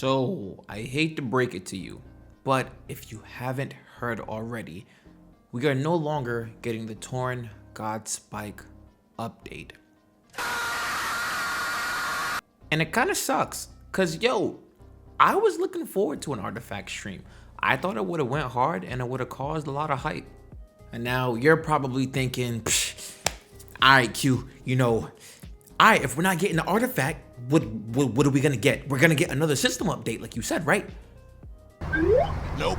So, I hate to break it to you, but if you haven't heard already, we are no longer getting the Toren Godspike update. And it kind of sucks, cause I was looking forward to an artifact stream. I thought it would have went hard and it would have caused a lot of hype. And now you're probably thinking, all right, Q, all right, if we're not getting the artifact, what are we gonna get? We're gonna get another system update, like you said, right? Nope.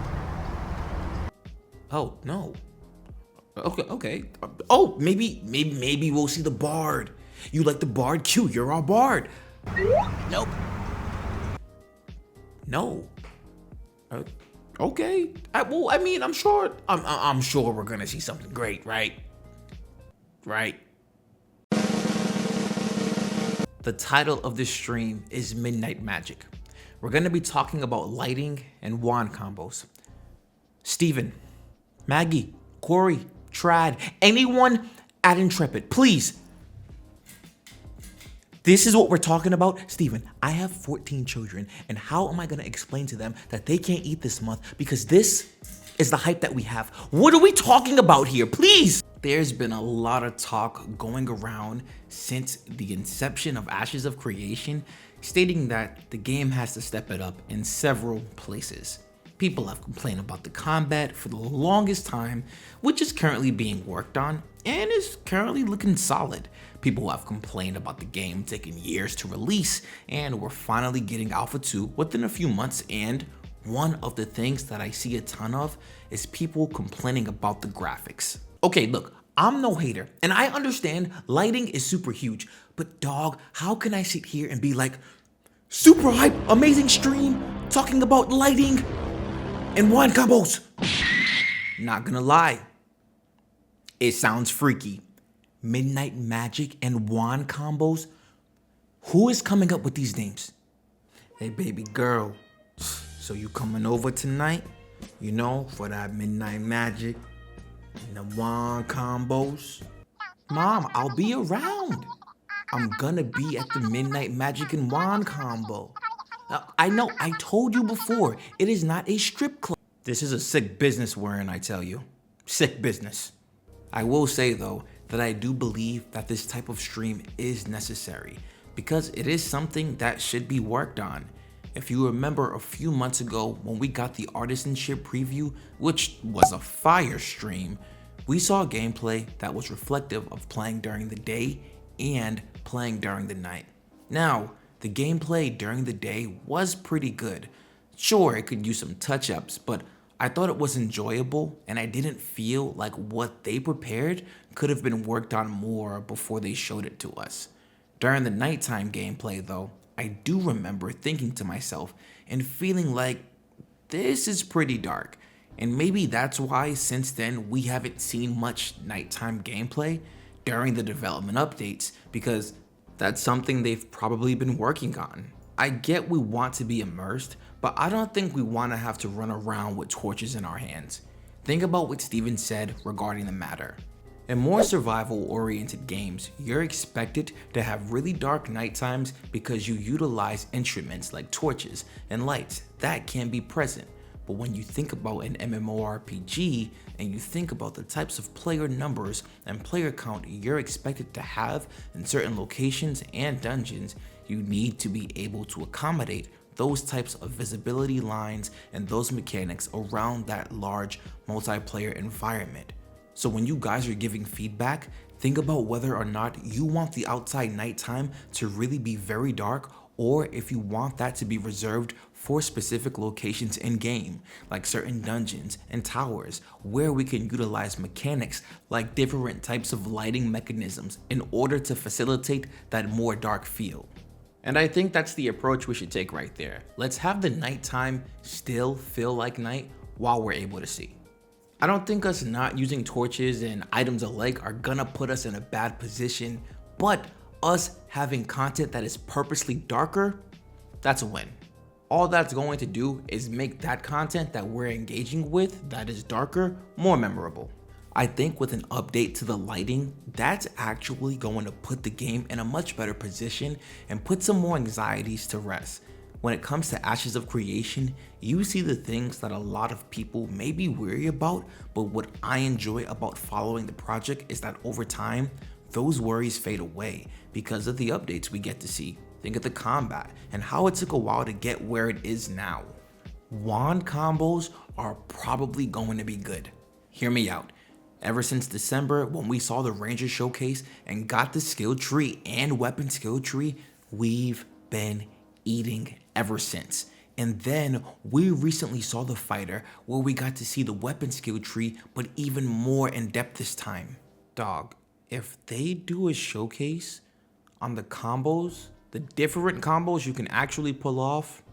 Oh, no. Okay. Oh, maybe we'll see the Bard. You like the Bard? Q, you're our Bard. Nope. No. Okay. I'm sure. I'm sure we're gonna see something great, right? Right. The title of this stream is Midnight Magic. We're gonna be talking about lighting and wand combos. Steven, Maggie, Corey, Trad, anyone at Intrepid, please. This is what we're talking about. Steven, I have 14 children, and how am I gonna explain to them that they can't eat this month because this is the hype that we have? What are we talking about here, please? There's been a lot of talk going around since the inception of Ashes of Creation, stating that the game has to step it up in several places. People have complained about the combat for the longest time, which is currently being worked on and is currently looking solid. People have complained about the game taking years to release, and we're finally getting Alpha 2 within a few months. And one of the things that I see a ton of is people complaining about the graphics. Okay, look, I'm no hater, and I understand lighting is super huge, but dog, how can I sit here and be like, super hype, amazing stream, talking about lighting and wand combos? Not gonna lie, it sounds freaky. Midnight Magic and wand combos? Who is coming up with these names? Hey baby girl, so you coming over tonight, for that Midnight Magic and the wand combos? Mom, I'll be around. I'm gonna be at the Midnight Magic and wand combo. I know, I told you before, it is not a strip club. This is a sick business we're in, I tell you. Sick business. I will say though, that I do believe that this type of stream is necessary because it is something that should be worked on. If you remember a few months ago when we got the artisanship preview, which was a fire stream, we saw gameplay that was reflective of playing during the day and playing during the night. Now, the gameplay during the day was pretty good. Sure, it could use some touch-ups, but I thought it was enjoyable and I didn't feel like what they prepared could have been worked on more before they showed it to us. During the nighttime gameplay though, I do remember thinking to myself and feeling like this is pretty dark, and maybe that's why since then we haven't seen much nighttime gameplay during the development updates, because that's something they've probably been working on. I get we want to be immersed, but I don't think we want to have to run around with torches in our hands. Think about what Steven said regarding the matter. In more survival-oriented games, you're expected to have really dark night times because you utilize instruments like torches and lights that can be present. But when you think about an mmorpg and you think about the types of player numbers and player count you're expected to have in certain locations and dungeons, you need to be able to accommodate those types of visibility lines and those mechanics around that large multiplayer environment. So when you guys are giving feedback, think about whether or not you want the outside nighttime to really be very dark, or if you want that to be reserved for specific locations in game, like certain dungeons and towers, where we can utilize mechanics like different types of lighting mechanisms in order to facilitate that more dark feel. And I think that's the approach we should take right there. Let's have the nighttime still feel like night while we're able to see. I don't think us not using torches and items alike are gonna put us in a bad position, but us having content that is purposely darker, that's a win. All that's going to do is make that content that we're engaging with that is darker more memorable. I think with an update to the lighting, that's actually going to put the game in a much better position and put some more anxieties to rest. when it comes to Ashes of Creation, you see the things that a lot of people may be weary about, but what I enjoy about following the project is that over time, those worries fade away because of the updates we get to see. Think of the combat and how it took a while to get where it is now. Wand combos are probably going to be good. Hear me out. Ever since December, when we saw the Ranger showcase and got the skill tree and weapon skill tree, we've been eating ever since. And then we recently saw the fighter where we got to see the weapon skill tree, but even more in depth this time. Dog, if they do a showcase on the combos, the different combos you can actually pull off,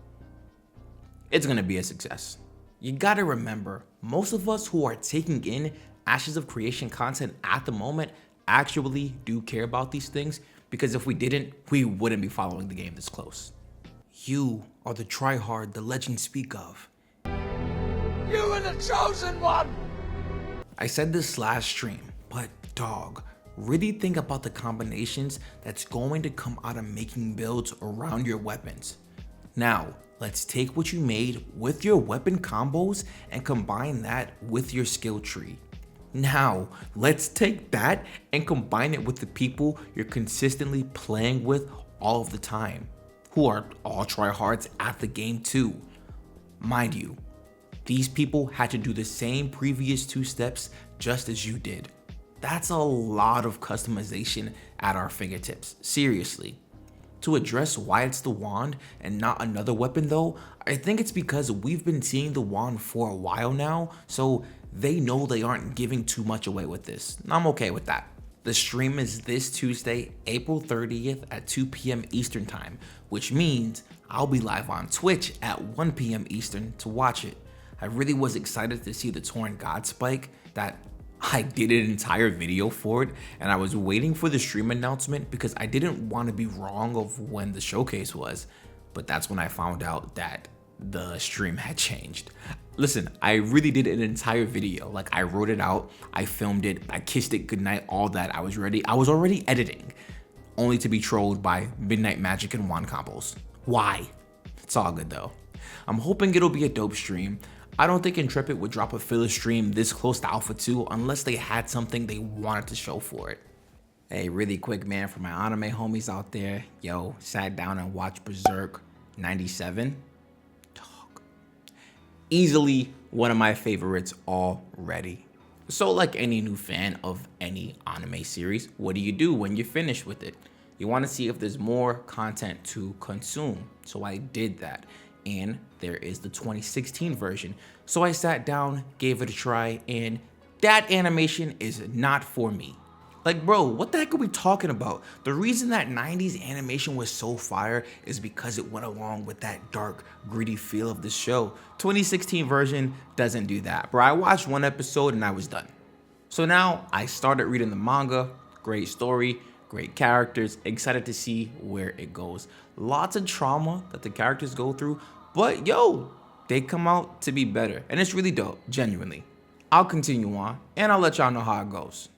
it's gonna be a success. You gotta remember, most of us who are taking in Ashes of Creation content at the moment actually do care about these things, because if we didn't, we wouldn't be following the game this close. You are the tryhard the legends speak of. You are the chosen one! I said this last stream, but dog, really think about the combinations that's going to come out of making builds around your weapons. Now, let's take what you made with your weapon combos and combine that with your skill tree. Now, let's take that and combine it with the people you're consistently playing with all of the time, who are all tryhards at the game too. Mind you, these people had to do the same previous 2 steps just as you did. That's a lot of customization at our fingertips, seriously. To address why it's the wand and not another weapon though, I think it's because we've been seeing the wand for a while now, so they know they aren't giving too much away with this. I'm okay with that. The stream is this Tuesday, April 30th at 2 p.m. Eastern time, which means I'll be live on Twitch at 1 p.m. Eastern to watch it. I really was excited to see the Toren Godspike that I did an entire video for it, and I was waiting for the stream announcement because I didn't want to be wrong of when the showcase was, but that's when I found out that the stream had changed. Listen, I really did an entire video. Like, I wrote it out, I filmed it, I kissed it goodnight, all that. I was ready. I was already editing, only to be trolled by Midnight Magic and wand combos. Why? It's all good though. I'm hoping it'll be a dope stream. I don't think Intrepid would drop a filler stream this close to Alpha 2 unless they had something they wanted to show for it. Hey, really quick, man, for my anime homies out there, yo, sat down and watched Berserk 97. Dog. Easily one of my favorites already. So like any new fan of any anime series, what do you do when you're finished with it? You want to see if there's more content to consume. So I did that. And there is the 2016 version. So I sat down, gave it a try, and that animation is not for me. Like, bro, what the heck are we talking about? The reason that 90s animation was so fire is because it went along with that dark, gritty feel of the show. 2016 version doesn't do that, bro. I watched 1 episode and I was done. So now I started reading the manga. Great story, great characters, excited to see where it goes. Lots of trauma that the characters go through, but yo, they come out to be better, and it's really dope, genuinely. I'll continue on, and I'll let y'all know how it goes.